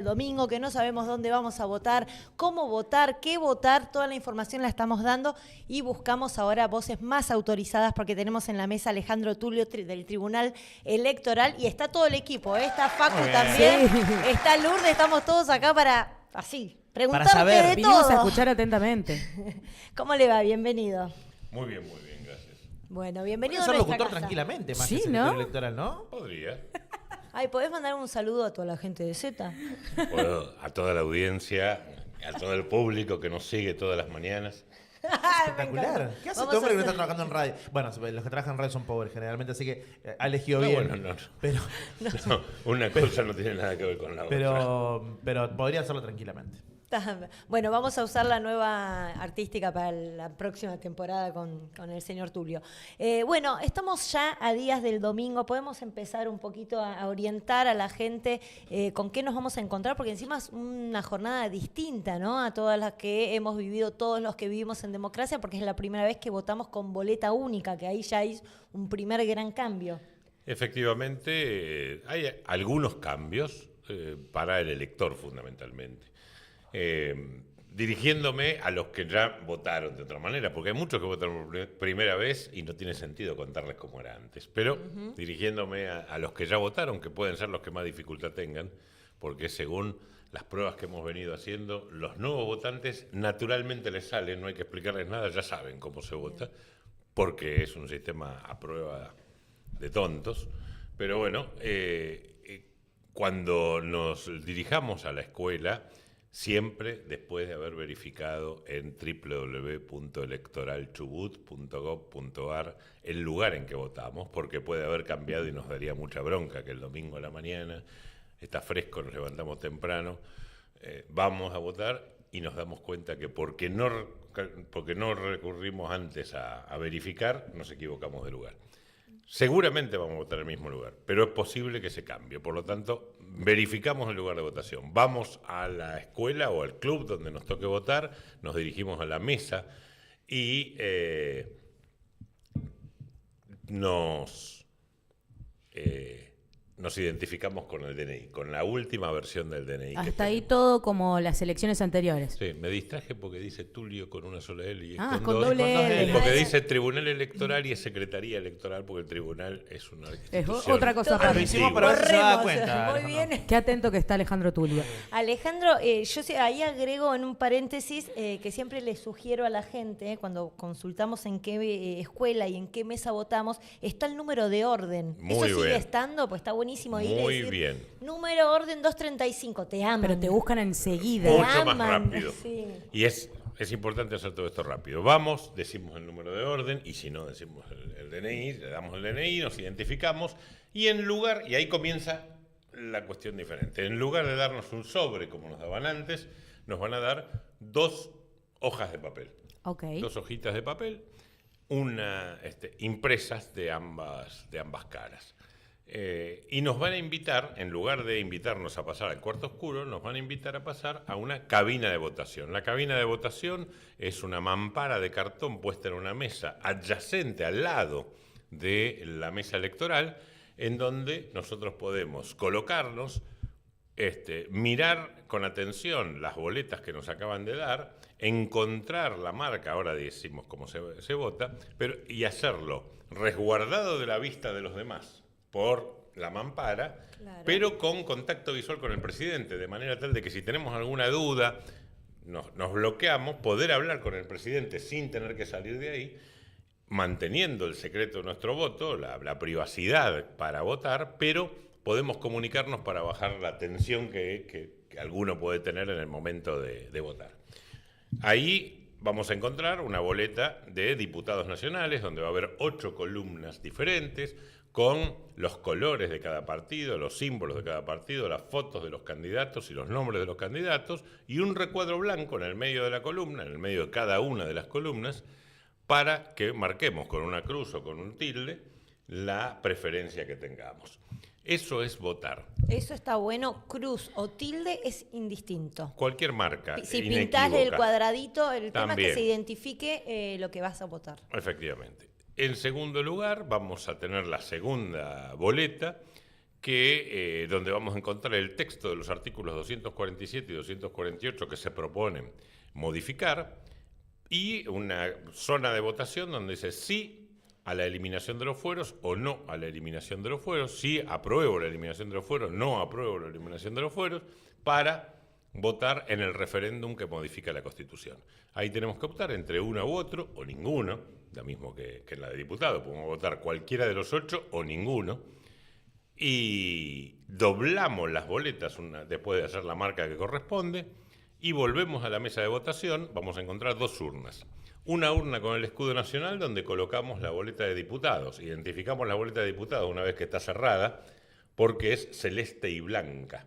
el domingo, que no sabemos dónde vamos a votar, cómo votar, qué votar, toda la información la estamos dando y buscamos ahora voces más autorizadas porque tenemos en la mesa a Alejandro Tulio del Tribunal Electoral y está todo el equipo, ¿eh? Está Facu también, Sí. está Lourdes, estamos todos acá para, así, Para preguntarte saber, de vinimos todo. a escuchar atentamente. ¿Cómo le va? Bienvenido. Muy bien, gracias. Bueno, Podría bienvenido a ser nuestra locutor casa. tranquilamente, más Sí, que secretario ¿no? electoral, ¿no? Podría. Ay, ¿podés mandar un saludo a toda la gente de Z? Puedo, a toda la audiencia, a todo el público que nos sigue todas las mañanas. Espectacular. ¿Qué hace Vamos este hombre a que no está hacer- trabajando en radio? Bueno, los que trabajan en radio son pobres generalmente, así que ha elegido No, bien. bueno, no. Pero, No, una cosa no tiene nada que ver con la otra. pero podría hacerlo tranquilamente. Bueno, vamos a usar la nueva artística para la próxima temporada con el señor Tulio. Bueno, estamos ya a días del domingo. Podemos empezar un poquito a orientar a la gente con qué nos vamos a encontrar, porque encima es una jornada distinta, ¿no? A todas las que hemos vivido, todos los que vivimos en democracia, porque es la primera vez que votamos con boleta única, que ahí ya hay un primer gran cambio. Efectivamente, hay algunos cambios para el elector fundamentalmente. Dirigiéndome a los que ya votaron de otra manera, porque hay muchos que votaron por primera vez y no tiene sentido contarles cómo era antes, pero dirigiéndome a los que ya votaron, que pueden ser los que más dificultad tengan, porque según las pruebas que hemos venido haciendo, los nuevos votantes naturalmente les salen, no hay que explicarles nada, ya saben cómo se vota, porque es un sistema a prueba de tontos, pero bueno, cuando nos dirijamos a la escuela, siempre después de haber verificado en www.electoralchubut.gov.ar el lugar en que votamos, porque puede haber cambiado y nos daría mucha bronca que el domingo a la mañana está fresco, nos levantamos temprano, vamos a votar y nos damos cuenta que porque no recurrimos antes a verificar, nos equivocamos de lugar. Seguramente vamos a votar en el mismo lugar, pero es posible que se cambie. Por lo tanto, verificamos el lugar de votación. Vamos a la escuela o al club donde nos toque votar, nos dirigimos a la mesa y nos identificamos con el DNI, con la última versión del DNI. Hasta ahí todo como las elecciones anteriores. Sí, me distraje porque dice Tulio con una sola L y es Ah, con con dos. doble L. Y porque dice Tribunal Electoral y es Secretaría Electoral porque el tribunal es una Es institución. otra cosa Todo aparte. Lo hicimos para ver si se Corremos, daba cuenta. muy Alejandro. bien. Qué atento que está Alejandro Tulio. Alejandro, yo ahí agrego en un paréntesis que siempre le sugiero a la gente, cuando consultamos en qué escuela y en qué mesa votamos, está el número de orden. Muy ¿Eso sigue bien. estando? Pues está buenísimo ir y Muy decir, bien. número orden 235, te aman. Pero te buscan enseguida. Te Mucho más aman, rápido. sí. Y es importante hacer todo esto rápido. Vamos, decimos el número de orden y si no decimos el DNI, le damos el DNI, nos identificamos y ahí comienza la cuestión diferente. En lugar de darnos un sobre como nos daban antes, nos van a dar 2 hojas de papel. Ok. 2 hojitas de papel, impresas de ambas caras. Y nos van a invitar, en lugar de invitarnos a pasar al cuarto oscuro, nos van a invitar a pasar a una cabina de votación. La cabina de votación es una mampara de cartón puesta en una mesa adyacente al lado de la mesa electoral, en donde nosotros podemos colocarnos, mirar con atención las boletas que nos acaban de dar, encontrar la marca, ahora decimos cómo se vota, y hacerlo resguardado de la vista de los demás por la mampara, Claro. pero con contacto visual con el presidente, de manera tal de que si tenemos alguna duda, nos bloqueamos, poder hablar con el presidente sin tener que salir de ahí, manteniendo el secreto de nuestro voto, la privacidad para votar, pero podemos comunicarnos para bajar la tensión que alguno puede tener en el momento de votar. Ahí vamos a encontrar una boleta de diputados nacionales, donde va a haber 8 columnas diferentes, con los colores de cada partido, los símbolos de cada partido, las fotos de los candidatos y los nombres de los candidatos, y un recuadro blanco en el medio de la columna, en el medio de cada una de las columnas, para que marquemos con una cruz o con un tilde la preferencia que tengamos. Eso es votar. Eso está bueno, cruz o tilde es indistinto. Cualquier marca, Si pintás el inequívoca. cuadradito, el tema es que También. se identifique lo que vas a votar. Efectivamente. En segundo lugar, vamos a tener la segunda boleta, donde vamos a encontrar el texto de los artículos 247 y 248 que se proponen modificar, y una zona de votación donde dice sí a la eliminación de los fueros o no a la eliminación de los fueros, sí apruebo la eliminación de los fueros, no apruebo la eliminación de los fueros, para votar en el referéndum que modifica la Constitución. Ahí tenemos que optar entre uno u otro, o ninguno, lo mismo que en la de diputados, podemos votar cualquiera de los 8 o ninguno, y doblamos las boletas después de hacer la marca que corresponde, y volvemos a la mesa de votación. Vamos a encontrar 2 urnas. Una urna con el escudo nacional donde colocamos la boleta de diputados. Identificamos la boleta de diputados una vez que está cerrada porque es celeste y blanca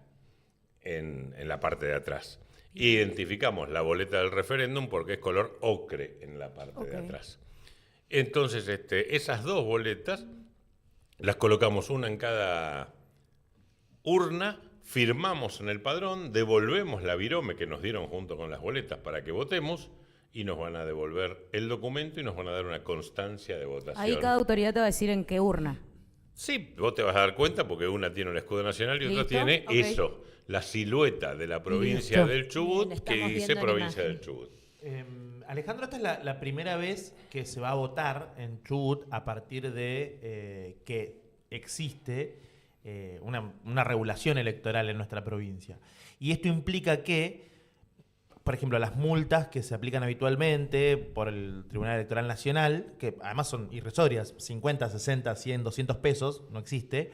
en la parte de atrás. Identificamos la boleta del referéndum porque es color ocre en la parte de atrás. Entonces, esas 2 boletas las colocamos una en cada urna, firmamos en el padrón, devolvemos la virome que nos dieron junto con las boletas para que votemos, y nos van a devolver el documento y nos van a dar una constancia de votación. Ahí cada autoridad te va a decir en qué urna. Sí, vos te vas a dar cuenta porque una tiene el escudo nacional y otra ¿Listo? tiene Ok. la silueta de la provincia Listo. del Chubut, Bien, que estamos dice viendo la provincia imagen. del Chubut. Alejandro, esta es la primera vez que se va a votar en Chubut a partir de que existe una regulación electoral en nuestra provincia. Y esto implica que, por ejemplo, las multas que se aplican habitualmente por el Tribunal Electoral Nacional, que además son irrisorias, 50, 60, 100, 200 pesos, no existe,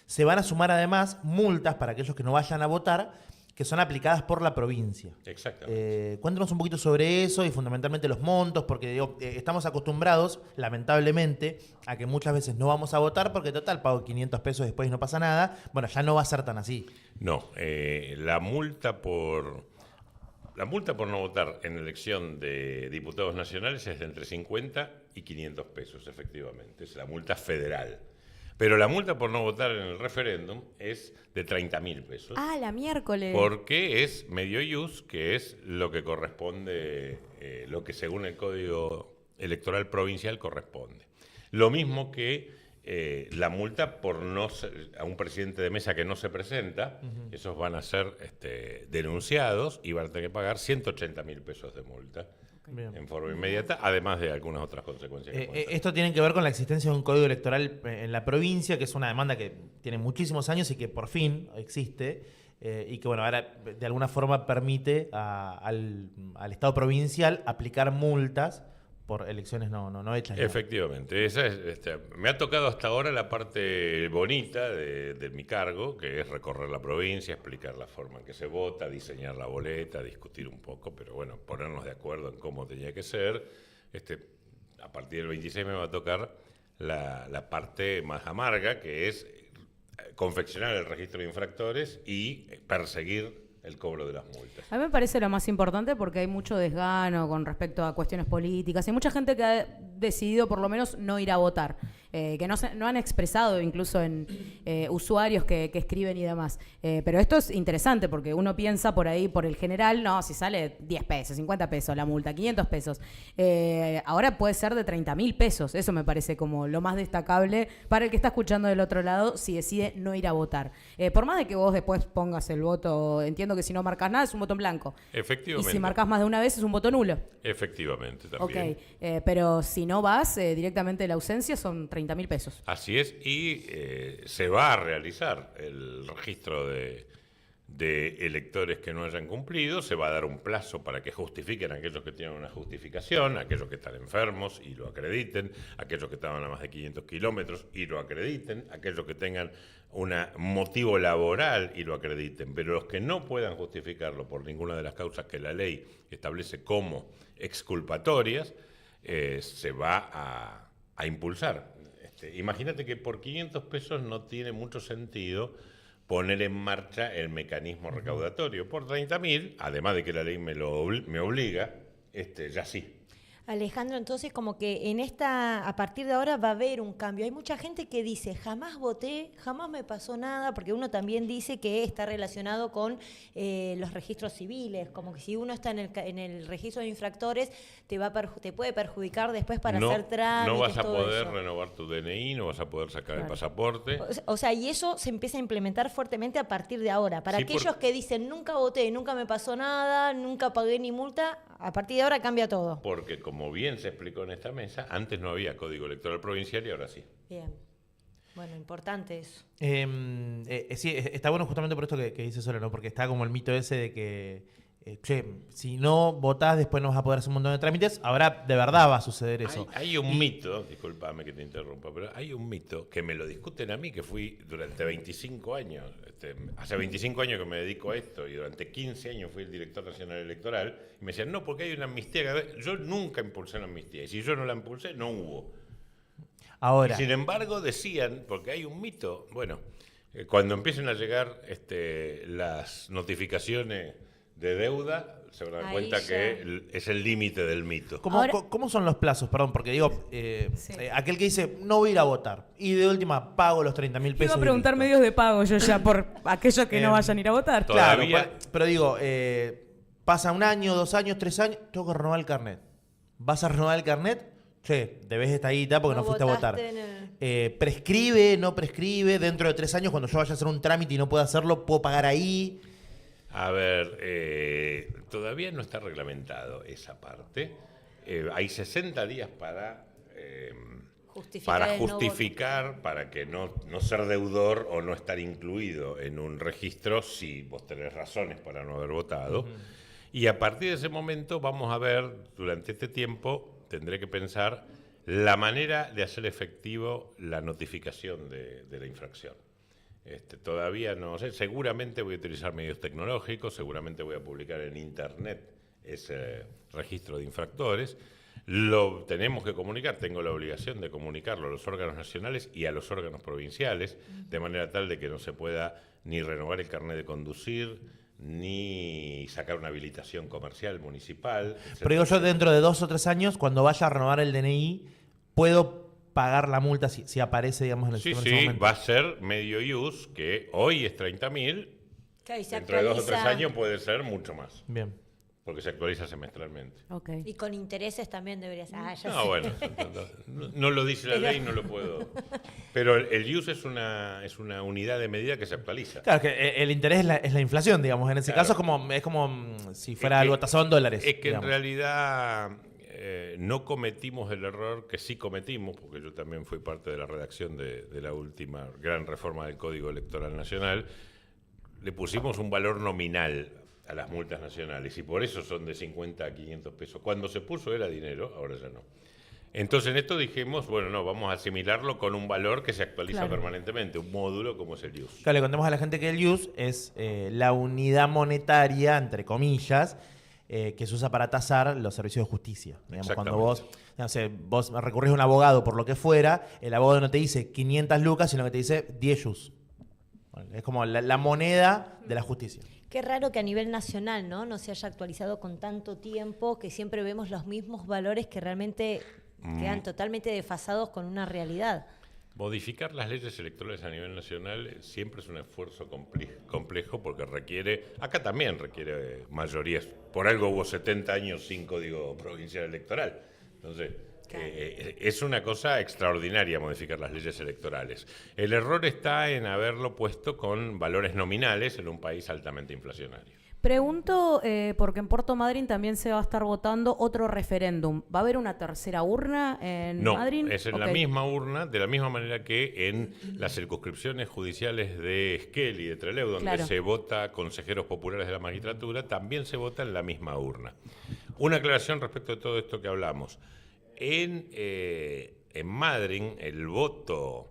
se van a sumar además multas para aquellos que no vayan a votar, que son aplicadas por la provincia. Exactamente. Cuéntanos un poquito sobre eso y fundamentalmente los montos, porque digo, estamos acostumbrados, lamentablemente, a que muchas veces no vamos a votar porque total pago 500 pesos después y no pasa nada. Bueno, ya no va a ser tan así. No, la multa por no votar en elección de diputados nacionales es de entre 50 y 500 pesos, efectivamente. Es la multa federal. Pero la multa por no votar en el referéndum es de 30.000 pesos. Ah, la miércoles. Porque es medio ius, que es lo que corresponde, lo que según el Código Electoral Provincial corresponde. Lo mismo que la multa por a un presidente de mesa que no se presenta, esos van a ser denunciados y van a tener que pagar 180.000 pesos de multa. Bien. En forma inmediata, además de algunas otras consecuencias. Esto tiene que ver con la existencia de un código electoral en la provincia, que es una demanda que tiene muchísimos años y que por fin existe, y que bueno, ahora de alguna forma permite al Estado provincial aplicar multas por elecciones no hechas. Efectivamente, esa es, me ha tocado hasta ahora la parte bonita de mi cargo, que es recorrer la provincia, explicar la forma en que se vota, diseñar la boleta, discutir un poco, pero bueno, ponernos de acuerdo en cómo tenía que ser. A partir del 26 me va a tocar la parte más amarga, que es confeccionar el registro de infractores y perseguir el cobro de las multas. A mí me parece lo más importante porque hay mucho desgano con respecto a cuestiones políticas. Hay mucha gente que ha decidido por lo menos no ir a votar, que no han expresado incluso en usuarios que escriben y demás. Pero esto es interesante porque uno piensa por ahí, por el general, no, si sale 10 pesos, 50 pesos la multa, 500 pesos. Ahora puede ser de 30.000 pesos. Eso me parece como lo más destacable para el que está escuchando del otro lado si decide no ir a votar. Por más de que vos después pongas el voto, entiendo que si no marcas nada es un voto en blanco. Efectivamente. Y si marcas más de una vez es un voto nulo. Efectivamente, también. Ok, pero si no vas, directamente la ausencia son 30.000 pesos. Así es, y se va a realizar el registro de electores que no hayan cumplido, se va a dar un plazo para que justifiquen aquellos que tienen una justificación, aquellos que están enfermos y lo acrediten, aquellos que estaban a más de 500 kilómetros y lo acrediten, aquellos que tengan un motivo laboral y lo acrediten, pero los que no puedan justificarlo por ninguna de las causas que la ley establece como exculpatorias, se va a impulsar. Imagínate que por 500 pesos no tiene mucho sentido poner en marcha el mecanismo recaudatorio. Por 30.000, además de que la ley me obliga, ya sí. Alejandro, entonces como que a partir de ahora va a haber un cambio. Hay mucha gente que dice, jamás voté, jamás me pasó nada, porque uno también dice que está relacionado con los registros civiles, como que si uno está en el registro de infractores, te puede perjudicar después para hacer trámites. No vas a todo poder eso. renovar tu DNI, no vas a poder sacar el Claro. pasaporte. O sea, y eso se empieza a implementar fuertemente a partir de ahora. Para Sí, aquellos que dicen, nunca voté, nunca me pasó nada, nunca pagué ni multa, a partir de ahora cambia todo. Porque, como bien se explicó en esta mesa, antes no había código electoral provincial y ahora sí. Bien. Bueno, importante eso. Sí, está bueno justamente por esto que dice Sole, ¿no? Porque está como el mito ese de que, si no votás, después no vas a poder hacer un montón de trámites. Ahora de verdad va a suceder eso. Hay un mito, discúlpame que te interrumpa, pero hay un mito que me lo discuten a mí, que fui durante 25 años, hace 25 años que me dedico a esto, y durante 15 años fui el director nacional electoral, y me decían, no, porque hay una amnistía. Yo nunca impulsé la amnistía, y si yo no la impulsé, no hubo. Ahora, Y sin embargo decían, porque hay un mito, bueno, cuando empiecen a llegar las notificaciones de deuda, se van a dar Ahí cuenta ya. que es el límite del mito. Ahora- ¿cómo son los plazos? Perdón, porque digo, aquel que dice, no voy a ir a votar, y de última pago los 30.000 pesos. Iba a y preguntar listo. medios de pago yo ya por aquellos que no vayan a ir a votar. Claro, Todavía- pero digo, pasa 1 año, 2 años, 3 años, tengo que renovar el carnet. ¿Vas a renovar el carnet? Che, debes esta guita porque no fuiste a votar. votaste ¿Prescribe, no prescribe? Dentro de 3 años, cuando yo vaya a hacer un trámite y no pueda hacerlo, ¿puedo pagar ahí? A ver, todavía no está reglamentado esa parte. Hay 60 días para Justificar el no justificar, para que no ser deudor o no estar incluido en un registro si vos tenés razones para no haber votado. Y a partir de ese momento vamos a ver, durante este tiempo, tendré que pensar la manera de hacer efectivo la notificación de la infracción. Todavía no sé, seguramente voy a utilizar medios tecnológicos, seguramente voy a publicar en internet ese registro de infractores. Lo tenemos que comunicar, tengo la obligación de comunicarlo a los órganos nacionales y a los órganos provinciales, de manera tal de que no se pueda ni renovar el carnet de conducir, ni sacar una habilitación comercial municipal. Pero digo yo, dentro de 2 o 3 años, cuando vaya a renovar el DNI, ¿puedo pagar la multa si aparece, digamos, en el Sí, sistema en ese sí, momento? va a ser medio use, que hoy es 30.000, Claro, y se dentro de 2 o 3 actualiza. años puede ser mucho más, Bien. porque se actualiza semestralmente. Ok. Y con intereses también debería ser. Ya No, sé. bueno, no lo dice la ley, no lo puedo. Pero el use es una unidad de medida que se actualiza. Claro, que el interés es la inflación, digamos. En ese Claro. caso es como si fuera algo tasado en dólares. Es que digamos. en realidad no cometimos el error que sí cometimos, porque yo también fui parte de la redacción de la última gran reforma del Código Electoral Nacional. Le pusimos un valor nominal a las multas nacionales y por eso son de 50 a 500 pesos. Cuando se puso era dinero, ahora ya no. Entonces en esto dijimos, bueno, no, vamos a asimilarlo con un valor que se actualiza Claro. permanentemente, un módulo como es el use. Claro, le contemos a la gente que el use es la unidad monetaria, entre comillas, que se usa para tasar los servicios de justicia. Digamos, cuando vos recurrís a un abogado por lo que fuera, el abogado no te dice 500 lucas, sino que te dice 10 use. Bueno, es como la moneda de la justicia. Qué raro que a nivel nacional no se haya actualizado con tanto tiempo, que siempre vemos los mismos valores que realmente quedan totalmente desfasados con una realidad. Modificar las leyes electorales a nivel nacional siempre es un esfuerzo complejo porque acá también requiere mayorías. Por algo hubo 70 años sin código provincial electoral. Entonces, es una cosa extraordinaria modificar las leyes electorales. El error está en haberlo puesto con valores nominales en un país altamente inflacionario. Pregunto, porque en Puerto Madryn también se va a estar votando otro referéndum. ¿Va a haber una tercera urna en No, Madryn? es en la Ok. misma urna, de la misma manera que en las circunscripciones judiciales de Esquel y de Trelew, donde Claro. se vota consejeros populares de la magistratura, también se vota en la misma urna. Una aclaración respecto de todo esto que hablamos. En Madryn, el voto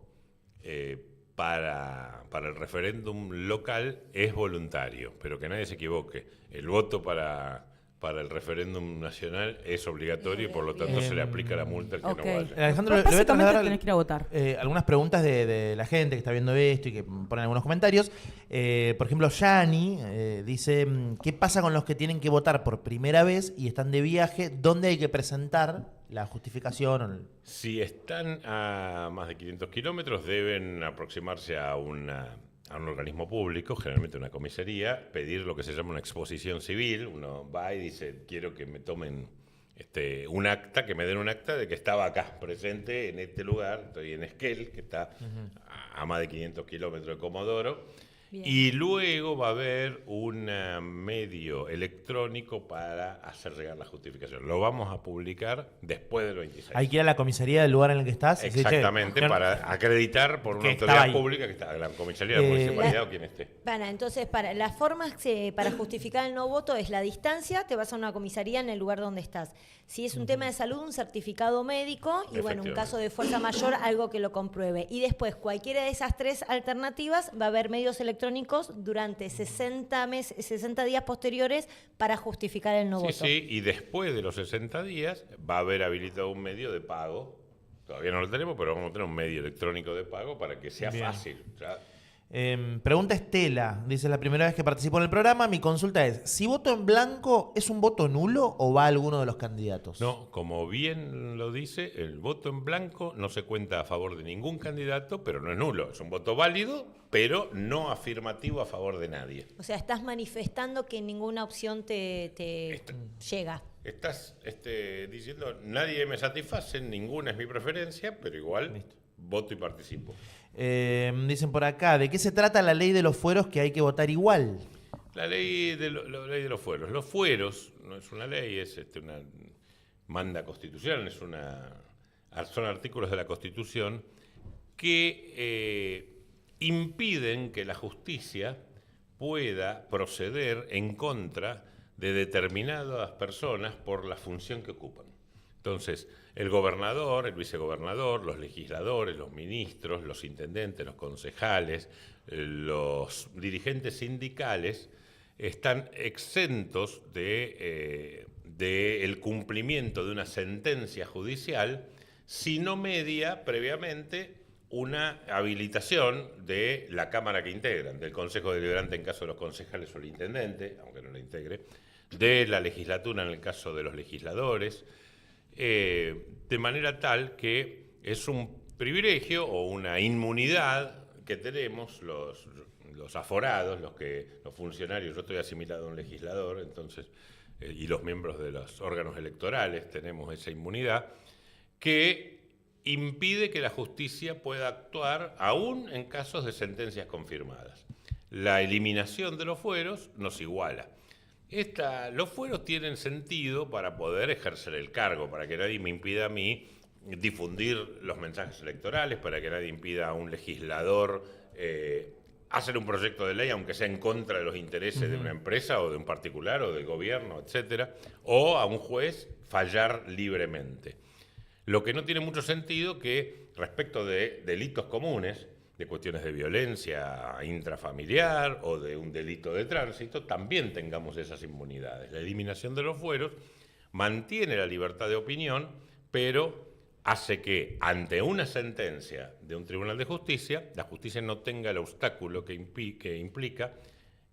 para el referéndum local es voluntario, pero que nadie se equivoque. El voto para para el referéndum nacional es obligatorio y por lo tanto se le aplica la multa al que Ok. no vaya. Alejandro, le voy a Básicamente trasladar tenés que ir a votar. algunas preguntas de la gente que está viendo esto y que ponen algunos comentarios. Por ejemplo, Yani dice, ¿qué pasa con los que tienen que votar por primera vez y están de viaje? ¿Dónde hay que presentar la justificación? Si están a más de 500 kilómetros, deben aproximarse a un organismo público, generalmente una comisaría, pedir lo que se llama una exposición civil. Uno va y dice, quiero que me tomen un acta, que me den un acta de que estaba acá, presente en este lugar, estoy en Esquel, que está a más de 500 kilómetros de Comodoro. Bien. Y luego va a haber un medio electrónico para hacer llegar la justificación. Lo vamos a publicar después del 26. Hay que ir a la comisaría del lugar en el que estás. y decir, Exactamente, "Che, para acreditar por una que estaba autoridad ahí". pública que está en la comisaría de la municipalidad o quien esté. Entonces, las formas para justificar el no voto es la distancia, te vas a una comisaría en el lugar donde estás. Si es un tema de salud, un certificado médico y bueno, un caso de fuerza mayor, algo que lo compruebe. Y después, cualquiera de esas tres alternativas, va a haber medios electrónicos durante 60 días posteriores para justificar el no voto. Sí, y después de los 60 días va a haber habilitado un medio de pago. Todavía no lo tenemos, pero vamos a tener un medio electrónico de pago para que sea Bien. fácil. O sea, Pregunta Estela, dice, la primera vez que participo en el programa, mi consulta es, si voto en blanco, ¿es un voto nulo o va a alguno de los candidatos? no, como bien lo dice, el voto en blanco no se cuenta a favor de ningún candidato, pero no es nulo. Es un voto válido, pero no afirmativo a favor de nadie. O sea, estás manifestando que ninguna opción te llega. Estás diciendo, nadie me satisface, ninguna es mi preferencia, pero igual Listo. voto y participo. Dicen por acá, ¿de qué se trata la ley de los fueros que hay que votar igual? La ley de los fueros. Los fueros no es una ley, es una manda constitucional, son artículos de la Constitución que impiden que la justicia pueda proceder en contra de determinadas personas por la función que ocupan. Entonces, el gobernador, el vicegobernador, los legisladores, los ministros, los intendentes, los concejales, los dirigentes sindicales están exentos del cumplimiento de una sentencia judicial si no media previamente una habilitación de la Cámara que integran, del Consejo Deliberante en caso de los concejales o el intendente, aunque no la integre, de la legislatura en el caso de los legisladores, de manera tal que es un privilegio o una inmunidad que tenemos los aforados, los funcionarios. Yo estoy asimilado a un legislador, entonces, y los miembros de los órganos electorales tenemos esa inmunidad que impide que la justicia pueda actuar aún en casos de sentencias confirmadas. La eliminación de los fueros nos iguala. Los fueros tienen sentido para poder ejercer el cargo, para que nadie me impida a mí difundir los mensajes electorales, para que nadie impida a un legislador hacer un proyecto de ley, aunque sea en contra de los intereses de una empresa o de un particular o del gobierno, etcétera, o a un juez fallar libremente. Lo que no tiene mucho sentido que respecto de delitos comunes, de cuestiones de violencia intrafamiliar o de un delito de tránsito, también tengamos esas inmunidades. La eliminación de los fueros mantiene la libertad de opinión, pero hace que ante una sentencia de un tribunal de justicia, la justicia no tenga el obstáculo que implica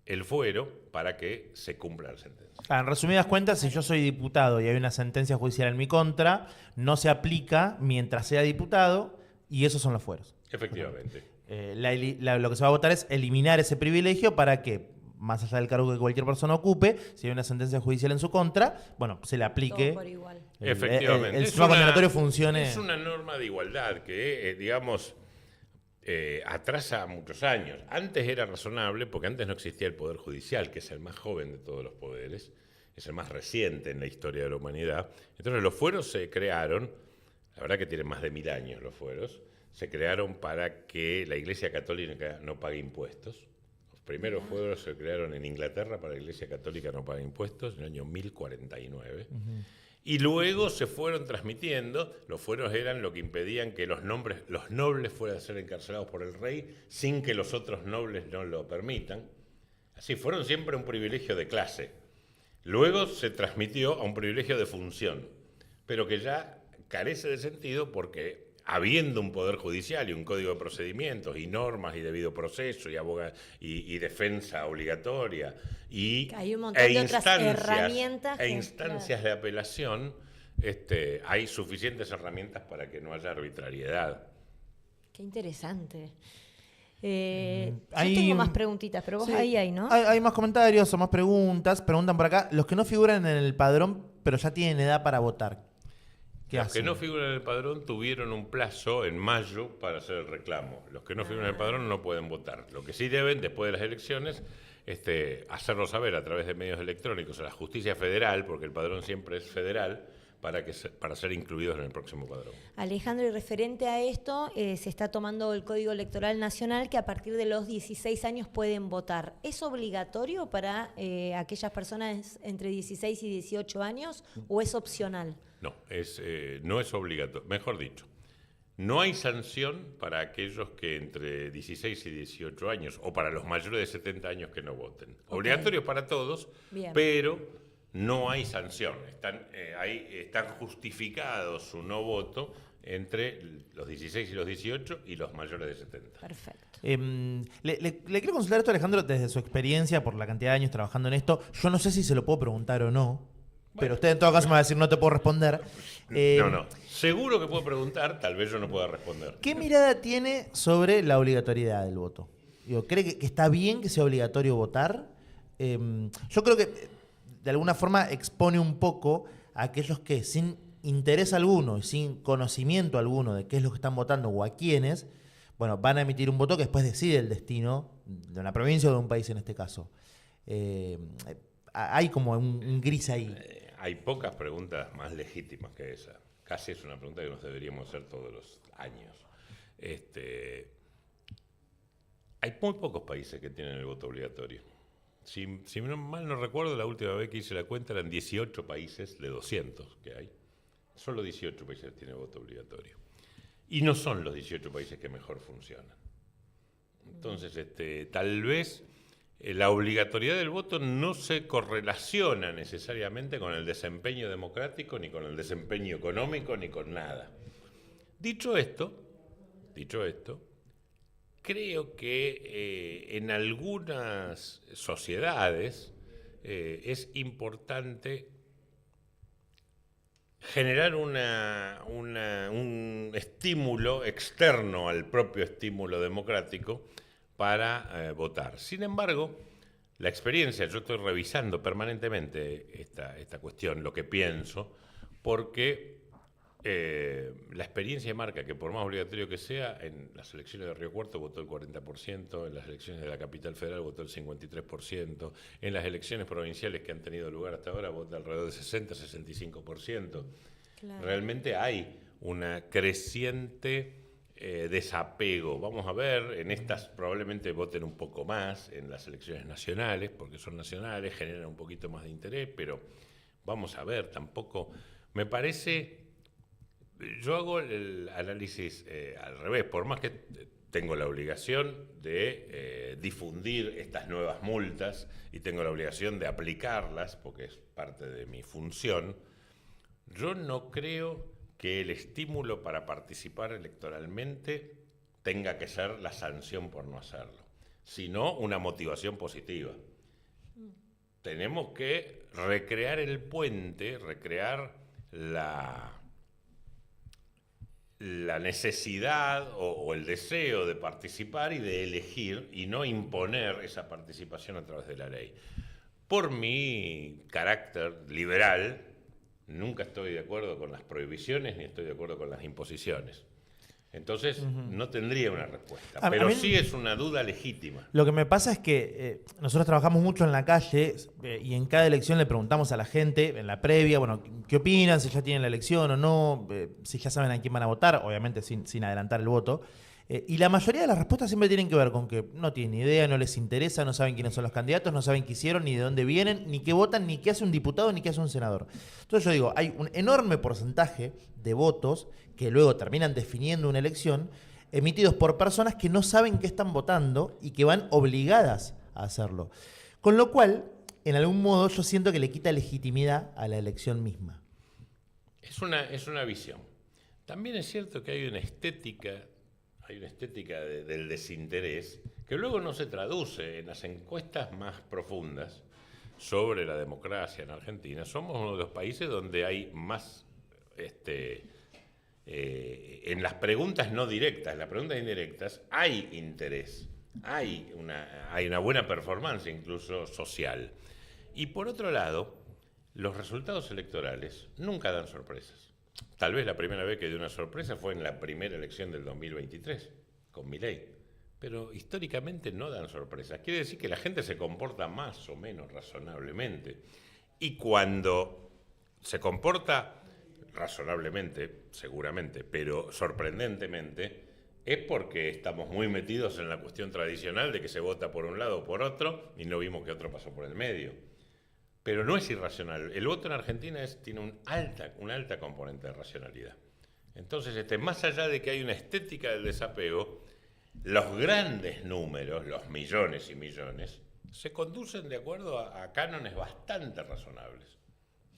el fuero para que se cumpla la sentencia. En resumidas cuentas, si yo soy diputado y hay una sentencia judicial en mi contra, no se aplica mientras sea diputado y esos son los fueros. Efectivamente. Lo que se va a votar es eliminar ese privilegio para que, más allá del cargo que cualquier persona ocupe, si hay una sentencia judicial en su contra, bueno, se le aplique. Todo por igual. Efectivamente. El sistema condenatorio funcione. Es una norma de igualdad que, atrasa muchos años. Antes era razonable, porque antes no existía el Poder Judicial, que es el más joven de todos los poderes, es el más reciente en la historia de la humanidad. Entonces los fueros se crearon, la verdad que tienen más de 1000 años los fueros, se crearon para que la Iglesia Católica no pague impuestos. Los primeros fueros se crearon en Inglaterra para que la Iglesia Católica no pague impuestos en el año 1049. Y luego se fueron transmitiendo. Los fueros eran lo que impedían que los nobles fueran a ser encarcelados por el rey sin que los otros nobles no lo permitan. Así, fueron siempre un privilegio de clase. Luego se transmitió a un privilegio de función, pero que ya carece de sentido porque habiendo un poder judicial y un código de procedimientos y normas y debido proceso y defensa obligatoria hay un montón de otras herramientas instancias de apelación, hay suficientes herramientas para que no haya arbitrariedad. Qué interesante. Yo tengo más preguntitas, pero vos sí, ahí, ¿no? Hay más comentarios o más preguntas. Preguntan por acá, los que no figuran en el padrón, pero ya tienen edad para votar. Los que no figuran en el padrón tuvieron un plazo en mayo para hacer el reclamo. Los que no figuran en el padrón no pueden votar. Lo que sí deben, después de las elecciones, hacerlo saber a través de medios electrónicos a la justicia federal, porque el padrón siempre es federal, para ser incluidos en el próximo padrón. Alejandro, y referente a esto, se está tomando el Código Electoral Nacional que a partir de los 16 años pueden votar. ¿Es obligatorio para aquellas personas entre 16 y 18 años o es opcional? No, no es obligatorio. Mejor dicho, no hay sanción para aquellos que entre 16 y 18 años o para los mayores de 70 años que no voten. Okay. Obligatorio para todos, bien, pero no hay sanción. Están justificados su no voto entre los 16 y los 18 y los mayores de 70. Perfecto. Le quiero consultar esto, Alejandro, desde su experiencia, por la cantidad de años trabajando en esto. Yo no sé si se lo puedo preguntar o no, pero usted en todo caso me va a decir no te puedo responder. No. Seguro que puedo preguntar, tal vez yo no pueda responder. ¿Qué mirada tiene sobre la obligatoriedad del voto? ¿Cree que está bien que sea obligatorio votar? Yo creo que de alguna forma expone un poco a aquellos que sin interés alguno y sin conocimiento alguno de qué es lo que están votando o a quiénes, bueno, van a emitir un voto que después decide el destino de una provincia o de un país en este caso. Hay como un gris ahí. Hay pocas preguntas más legítimas que esa. Casi es una pregunta que nos deberíamos hacer todos los años. Hay muy pocos países que tienen el voto obligatorio. Si mal no recuerdo, la última vez que hice la cuenta eran 18 países de 200 que hay. Solo 18 países tienen voto obligatorio. Y no son los 18 países que mejor funcionan. Entonces, tal vez la obligatoriedad del voto no se correlaciona necesariamente con el desempeño democrático, ni con el desempeño económico, ni con nada. Dicho esto, creo que en algunas sociedades es importante generar un estímulo externo al propio estímulo democrático para votar. Sin embargo, la experiencia, yo estoy revisando permanentemente esta cuestión, lo que pienso, porque la experiencia marca que por más obligatorio que sea, en las elecciones de Río Cuarto votó el 40%, en las elecciones de la capital federal votó el 53%, en las elecciones provinciales que han tenido lugar hasta ahora vota alrededor de 60-65%. Claro. Realmente hay una creciente desapego. Vamos a ver, en estas probablemente voten un poco más, en las elecciones nacionales, porque son nacionales, generan un poquito más de interés, pero vamos a ver, tampoco me parece. Yo hago el análisis al revés, por más que tengo la obligación de difundir estas nuevas multas y tengo la obligación de aplicarlas, porque es parte de mi función, yo no creo que el estímulo para participar electoralmente tenga que ser la sanción por no hacerlo, sino una motivación positiva. Tenemos que recrear el puente, recrear la necesidad o el deseo de participar y de elegir y no imponer esa participación a través de la ley. Por mi carácter liberal, nunca estoy de acuerdo con las prohibiciones ni estoy de acuerdo con las imposiciones. Entonces, no tendría una respuesta, pero sí es una duda legítima. Lo que me pasa es que nosotros trabajamos mucho en la calle y en cada elección le preguntamos a la gente, en la previa, bueno, ¿qué opinan? Si ya tienen la elección o no, si ya saben a quién van a votar, obviamente sin adelantar el voto. Y la mayoría de las respuestas siempre tienen que ver con que no tienen idea, no les interesa, no saben quiénes son los candidatos, no saben qué hicieron, ni de dónde vienen, ni qué votan, ni qué hace un diputado, ni qué hace un senador. Entonces yo digo, hay un enorme porcentaje de votos que luego terminan definiendo una elección, emitidos por personas que no saben qué están votando y que van obligadas a hacerlo. Con lo cual, en algún modo yo siento que le quita legitimidad a la elección misma. Es una visión. También es cierto que hay una estética del desinterés que luego no se traduce en las encuestas más profundas sobre la democracia en Argentina. Somos uno de los países donde hay más, en las preguntas no directas, en las preguntas indirectas, hay interés, hay una buena performance incluso social. Y por otro lado, los resultados electorales nunca dan sorpresas. Tal vez la primera vez que dio una sorpresa fue en la primera elección del 2023, con Milei. Pero históricamente no dan sorpresas. Quiere decir que la gente se comporta más o menos razonablemente. Y cuando se comporta razonablemente, seguramente, pero sorprendentemente, es porque estamos muy metidos en la cuestión tradicional de que se vota por un lado o por otro y no vimos que otro pasó por el medio. Pero no es irracional. El voto en Argentina tiene una alta componente de racionalidad. Entonces, más allá de que hay una estética del desapego, los grandes números, los millones y millones, se conducen de acuerdo a cánones bastante razonables.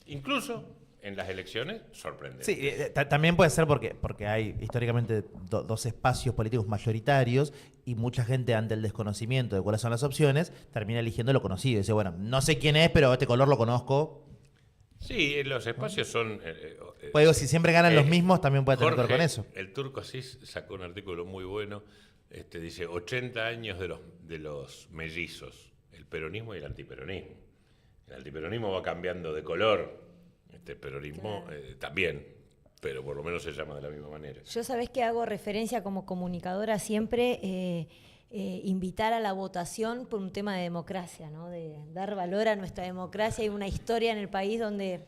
Incluso en las elecciones, sorprendentes. Sí, también puede ser porque hay históricamente dos espacios políticos mayoritarios y mucha gente ante el desconocimiento de cuáles son las opciones termina eligiendo lo conocido. Dice, bueno, no sé quién es, pero este color lo conozco. Sí, los espacios son... Pues digo, si siempre ganan los mismos, también puede tener que ver con eso. El Turco Asís sacó un artículo muy bueno, dice 80 años de los mellizos, el peronismo y el antiperonismo. El antiperonismo va cambiando de color, peronismo también, pero por lo menos se llama de la misma manera. Yo sabés que hago referencia como comunicadora siempre, invitar a la votación por un tema de democracia, ¿no? De dar valor a nuestra democracia y una historia en el país donde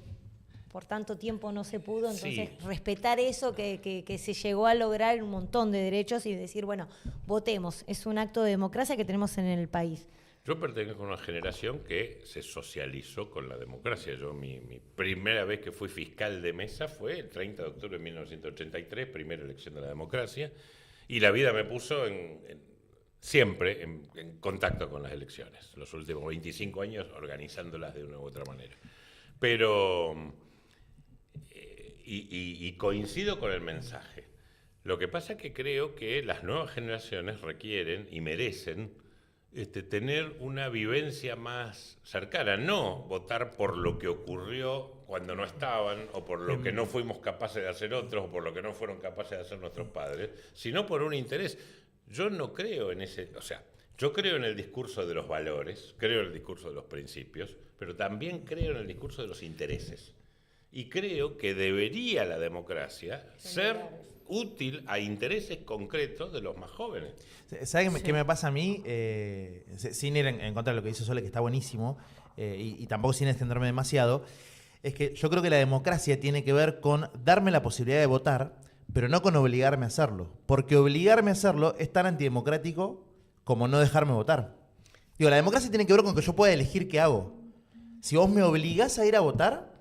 por tanto tiempo no se pudo, entonces respetar eso que se llegó a lograr un montón de derechos y decir, bueno, votemos, es un acto de democracia que tenemos en el país. Yo pertenezco a una generación que se socializó con la democracia. Mi primera vez que fui fiscal de mesa fue el 30 de octubre de 1983, primera elección de la democracia, y la vida me puso siempre en contacto con las elecciones, los últimos 25 años organizándolas de una u otra manera. Pero, y coincido con el mensaje. Lo que pasa es que creo que las nuevas generaciones requieren y merecen tener una vivencia más cercana, no votar por lo que ocurrió cuando no estaban, o por lo que no fuimos capaces de hacer otros, o por lo que no fueron capaces de hacer nuestros padres, sino por un interés. Yo no creo en yo creo en el discurso de los valores, creo en el discurso de los principios, pero también creo en el discurso de los intereses. Y creo que debería la democracia ser útil a intereses concretos de los más jóvenes. ¿Sabes qué me pasa a mí? Sin ir en contra de lo que dice Sole, que está buenísimo, y tampoco sin extenderme demasiado, es que yo creo que la democracia tiene que ver con darme la posibilidad de votar, pero no con obligarme a hacerlo. Porque obligarme a hacerlo es tan antidemocrático como no dejarme votar. Digo, la democracia tiene que ver con que yo pueda elegir qué hago. Si vos me obligás a ir a votar,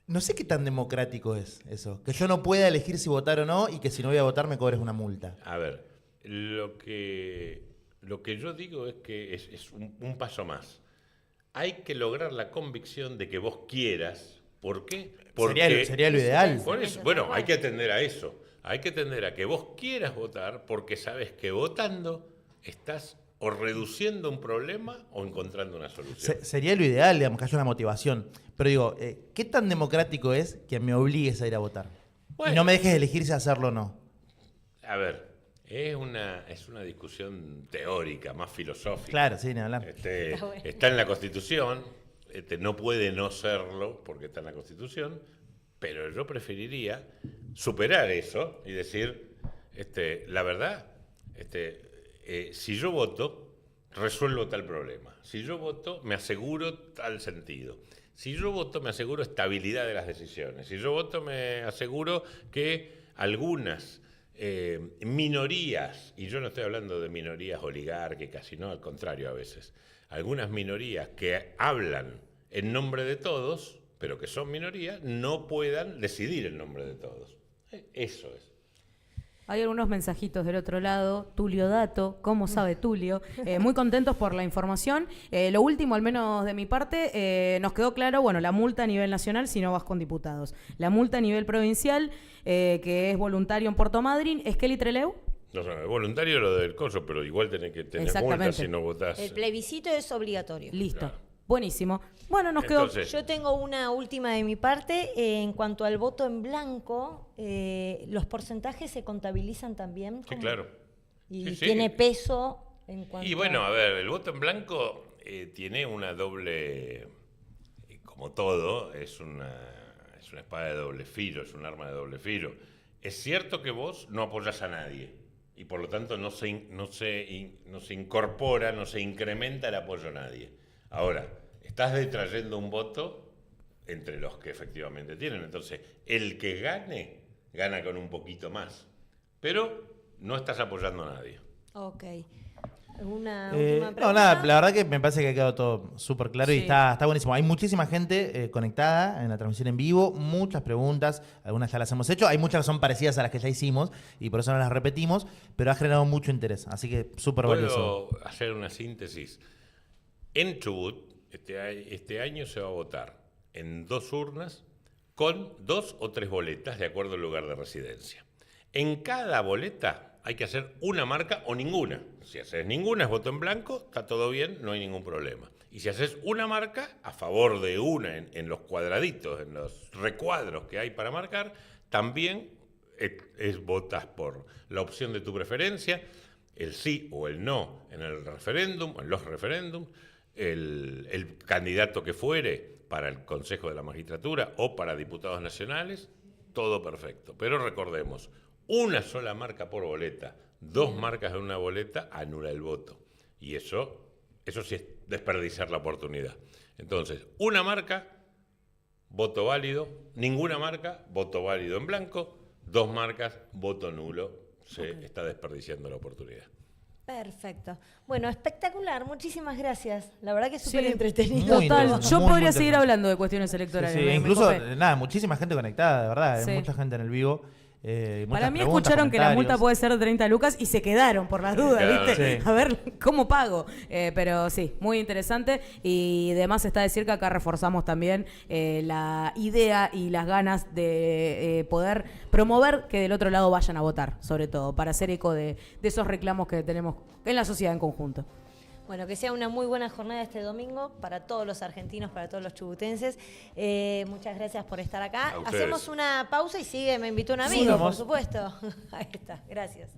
no sé qué tan democrático es eso. Que yo no pueda elegir si votar o no y que si no voy a votar me cobres una multa. A ver, lo que yo digo es que es un paso más. Hay que lograr la convicción de que vos quieras. ¿Por qué? Porque sería lo ideal. Por eso, bueno, hay que atender a eso. Hay que atender a que vos quieras votar porque sabes que votando estás o reduciendo un problema o encontrando una solución. Sería lo ideal, digamos, que haya una motivación. Pero digo, ¿qué tan democrático es que me obligues a ir a votar? Bueno, y no me dejes elegir si hacerlo o no. A ver, es una discusión teórica, más filosófica. Claro, sí, ni hablar. Está en la Constitución, no puede no serlo porque está en la Constitución, pero yo preferiría superar eso y decir, la verdad, si yo voto, resuelvo tal problema. Si yo voto, me aseguro tal sentido. Si yo voto, me aseguro estabilidad de las decisiones. Si yo voto, me aseguro que algunas minorías, y yo no estoy hablando de minorías oligárquicas, sino al contrario a veces, algunas minorías que hablan en nombre de todos, pero que son minorías, no puedan decidir en nombre de todos. Eso es. Hay algunos mensajitos del otro lado. Tulio Dato, ¿cómo sabe Tulio? Muy contentos por la información. Lo último, al menos de mi parte, nos quedó claro, bueno, la multa a nivel nacional si no vas con diputados. La multa a nivel provincial, que es voluntario en Puerto Madryn, ¿es Kelly Trelew? No, es voluntario lo del coso, pero igual tenés que tener multa si no votás. El plebiscito es obligatorio. Listo. Claro. Buenísimo. Bueno, nos quedó... Entonces, Yo tengo una última de mi parte. En cuanto al voto en blanco, ¿los porcentajes se contabilizan también? sí, claro. ¿Y Sí. tiene peso en cuanto Y bueno, a ver, el voto en blanco tiene una doble, como todo, es una espada de doble filo, es un arma de doble filo. Es cierto que vos no apoyás a nadie y por lo tanto no se incorpora, no se incrementa el apoyo a nadie. Ahora, estás detrayendo un voto entre los que efectivamente tienen. Entonces, el que gane, gana con un poquito más. Pero no estás apoyando a nadie. Ok. ¿Alguna última pregunta? No, nada, la verdad que me parece que ha quedado todo súper claro y Sí. está buenísimo. Hay muchísima gente conectada en la transmisión en vivo, muchas preguntas, algunas ya las hemos hecho, hay muchas que son parecidas a las que ya hicimos y por eso no las repetimos, pero ha generado mucho interés, así que súper valioso. Puedo hacer una síntesis. En Chubut, este año se va a votar en 2 urnas con 2 o 3 boletas de acuerdo al lugar de residencia. En cada boleta hay que hacer una marca o ninguna. Si haces ninguna es voto en blanco, está todo bien, no hay ningún problema. Y si haces una marca a favor de una en los cuadraditos, en los recuadros que hay para marcar, también votas por la opción de tu preferencia, el sí o el no en el referéndum, en los referéndums, el candidato que fuere para el Consejo de la Magistratura o para diputados nacionales, todo perfecto. Pero recordemos, una sola marca por boleta, 2 marcas en una boleta, anula el voto. Y eso sí es desperdiciar la oportunidad. Entonces, una marca, voto válido, ninguna marca, voto válido en blanco, 2 marcas, voto nulo, se está desperdiciando la oportunidad. Perfecto. Bueno, espectacular. Muchísimas gracias. La verdad que es Sí. súper entretenido. Muy Total, interesante, yo muy podría seguir interesante. hablando de cuestiones electorales. Sí, me incluso, copé. nada, muchísima gente conectada, de verdad, Sí. hay mucha gente en el vivo. Para mí escucharon que la multa puede ser de 30 lucas y se quedaron por las dudas, Claro, ¿viste? sí. A ver, ¿cómo pago? Pero sí, muy interesante. Y además está decir que acá reforzamos también la idea y las ganas de poder promover que del otro lado vayan a votar, sobre todo, para hacer eco de esos reclamos que tenemos en la sociedad en conjunto. Bueno, que sea una muy buena jornada este domingo para todos los argentinos, para todos los chubutenses. Muchas gracias por estar acá. A ustedes. Hacemos una pausa y sigue, me invitó un Sí, amigo, por vamos. supuesto. Ahí está, gracias.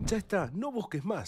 Ya está, no busques más.